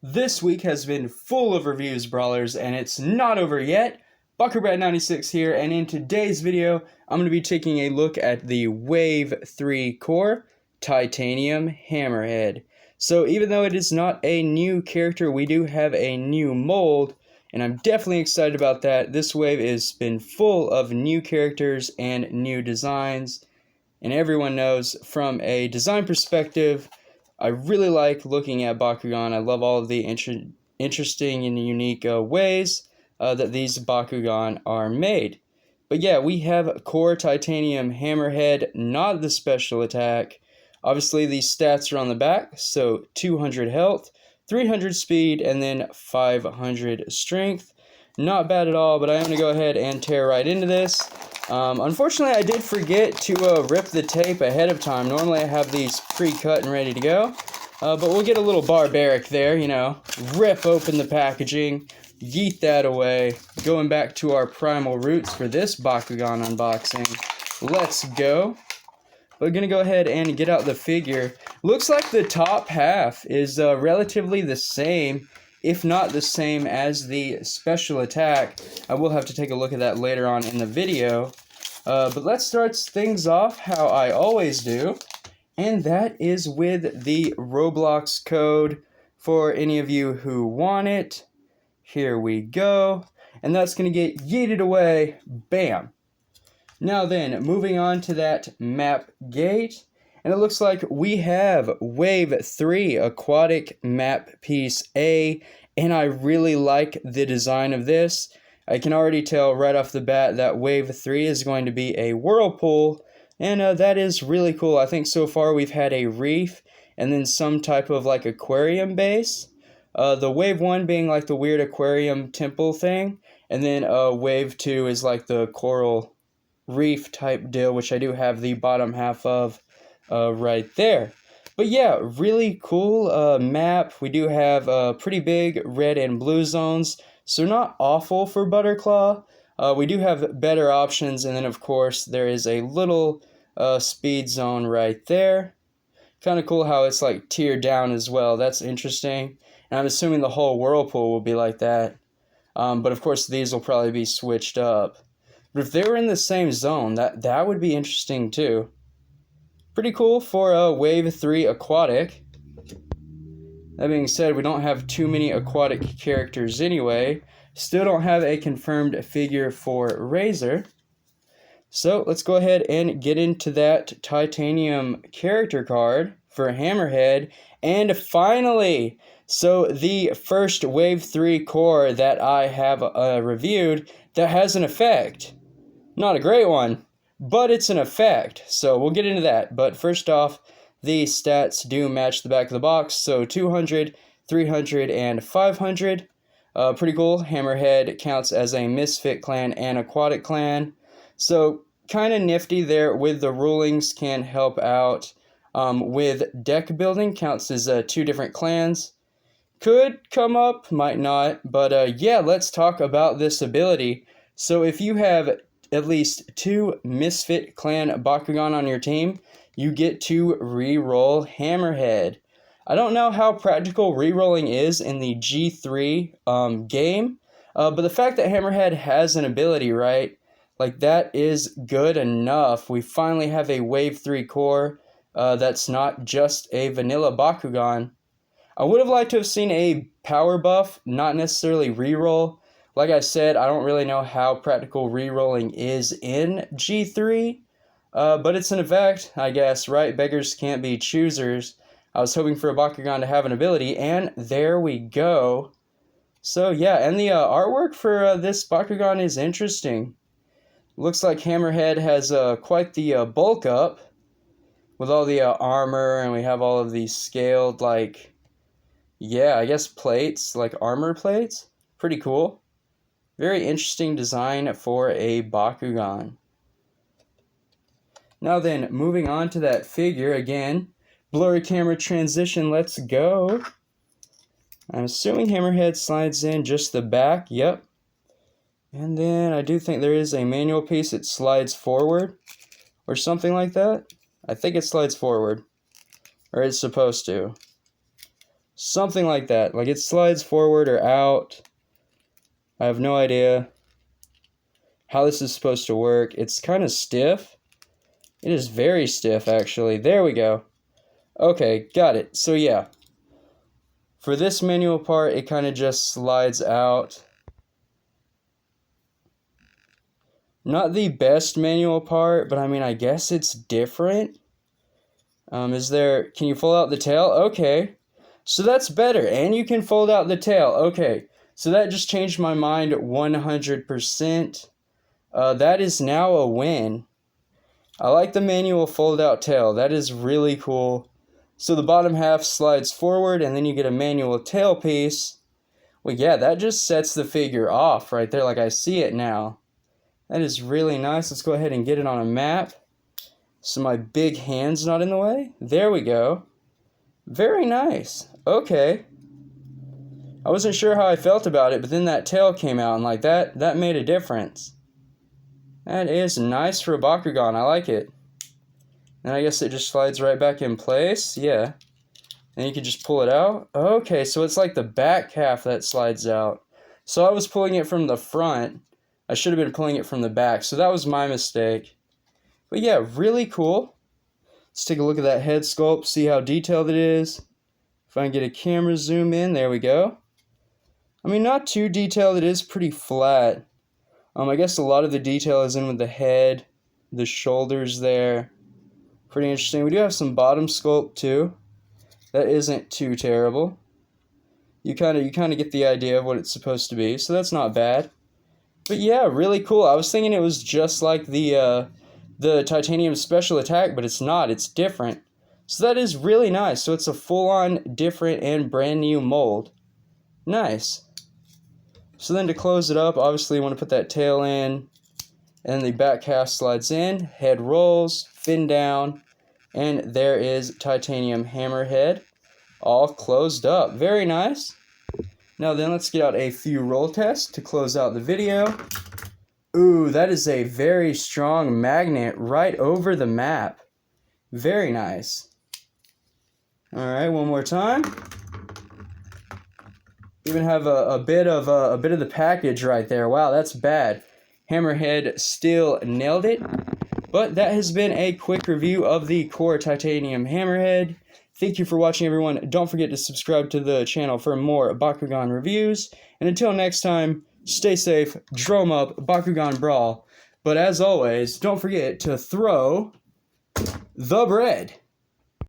This week has been full of reviews, brawlers, and it's not over yet. Bakugan96 here, and in today's video, I'm going to be taking a look at the Wave 3 Core Titanium Hammerhead. So even though it is not a new character, we do have a new mold, and I'm definitely excited about that. This wave has been full of new characters and new designs, and everyone knows from a design perspective, I really like looking at Bakugan. I love all of the interesting and unique ways that these Bakugan are made. But yeah, we have Core Titanium Hammerhead, not the special attack. Obviously, these stats are on the back, so 200 health, 300 speed, and then 500 strength. Not bad at all, but I'm going to go ahead and tear right into this. Unfortunately, I did forget to rip the tape ahead of time. Normally, I have these pre-cut and ready to go. But we'll get a little barbaric there, you know. Rip open the packaging, yeet that away. Going back to our primal roots for this Bakugan unboxing. Let's go. We're going to go ahead and get out the figure. Looks like the top half is relatively the same, if not the same as the special attack. I will have to take a look at that later on in the video. But let's start things off how I always do. And that is with the Roblox code for any of you who want it. Here we go. And that's going to get yeeted away. Bam. Now then, moving on to that map gate. And it looks like we have Wave 3 Aquatic Map Piece A. And I really like the design of this. I can already tell right off the bat that Wave 3 is going to be a whirlpool. And that is really cool. I think so far we've had a reef and then some type of like aquarium base. The Wave 1 being like the weird aquarium temple thing. And then Wave 2 is like the coral reef type deal, which I do have the bottom half of right there. But yeah, really cool map. We do have pretty big red and blue zones, so not awful for Butterclaw. We do have better options, and then of course there is a little speed zone right there. Kind of cool how it's like tiered down as well. That's interesting. And I'm assuming the whole whirlpool will be like that. But of course these will probably be switched up. But if they were in the same zone, that would be interesting too. Pretty cool for a Wave 3 Aquatic. That being said, we don't have too many aquatic characters anyway. Still don't have a confirmed figure for Razor. So let's go ahead and get into that titanium character card for Hammerhead. And finally, so the first Wave 3 core that I have reviewed that has an effect. Not a great one, but it's an effect, so we'll get into that. But first off, the stats do match the back of the box, so 200, 300, and 500. Pretty cool. Hammerhead counts as a Misfit clan and Aquatic clan, so kind of nifty there with the rulings, can help out with deck building. Counts as two different clans. Could come up, might not, but yeah, let's talk about this ability. So if you have at least 2 Misfit Clan Bakugan on your team, you get to re-roll Hammerhead. I don't know how practical re-rolling is in the G3 game, but the fact that Hammerhead has an ability, right, like that is good enough. We finally have a Wave 3 core that's not just a vanilla Bakugan. I would have liked to have seen a power buff, not necessarily re-roll. Like I said, I don't really know how practical re-rolling is in G3, but it's an effect, I guess, right? Beggars can't be choosers. I was hoping for a Bakugan to have an ability, and there we go. So yeah, and the artwork for this Bakugan is interesting. Looks like Hammerhead has quite the bulk up with all the armor, and we have all of these scaled, like, yeah, I guess plates, like armor plates. Pretty cool. Very interesting design for a Bakugan. Now then, moving on to that figure again. Blurry camera transition, let's go. I'm assuming Hammerhead slides in just the back, yep. And then I do think there is a manual piece that slides forward, or something like that. I think it slides forward, or it's supposed to. Something like that. Like it slides forward or out. I have no idea how this is supposed to work. It's kind of stiff. It is very stiff, actually. There we go. Okay, got it. So yeah, for this manual part, it kind of just slides out. Not the best manual part, but I mean, I guess it's different. Can you fold out the tail? Okay. So that's better, and you can fold out the tail. Okay, so that just changed my mind 100%. That is now a win. I like the manual fold-out tail. That is really cool. So the bottom half slides forward, and then you get a manual tail piece. Well, yeah, that just sets the figure off right there, like I see it now. That is really nice. Let's go ahead and get it on a map, so my big hand's not in the way. There we go. Very nice. Okay. I wasn't sure how I felt about it, but then that tail came out, and like that made a difference. That is nice for a Bakugan. I like it. And I guess it just slides right back in place. Yeah. And you can just pull it out. Okay, so it's like the back half that slides out. So I was pulling it from the front. I should have been pulling it from the back. So that was my mistake. But yeah, really cool. Let's take a look at that head sculpt, see how detailed it is. If I can get a camera zoom in, there we go. I mean, not too detailed. It is pretty flat. I guess a lot of the detail is in with the head, the shoulders there. Pretty interesting. We do have some bottom sculpt too. That isn't too terrible. You kind of get the idea of what it's supposed to be, so that's not bad. But yeah, really cool. I was thinking it was just like the titanium special attack, but it's not. It's different. So that is really nice. So it's a full-on different and brand new mold. Nice. So then to close it up, obviously you want to put that tail in, and the back half slides in, head rolls, fin down, and there is titanium Hammerhead, all closed up. Very nice. Now then, let's get out a few roll tests to close out the video. Ooh, that is a very strong magnet right over the map. Very nice. All right, one more time. Even have a bit of the package right there. Wow, that's bad. Hammerhead still nailed it. But that has been a quick review of the Core Titanium Hammerhead. Thank you for watching, everyone. Don't forget to subscribe to the channel for more Bakugan reviews. And until next time, stay safe, drum up, Bakugan Brawl. But as always, don't forget to throw the bread.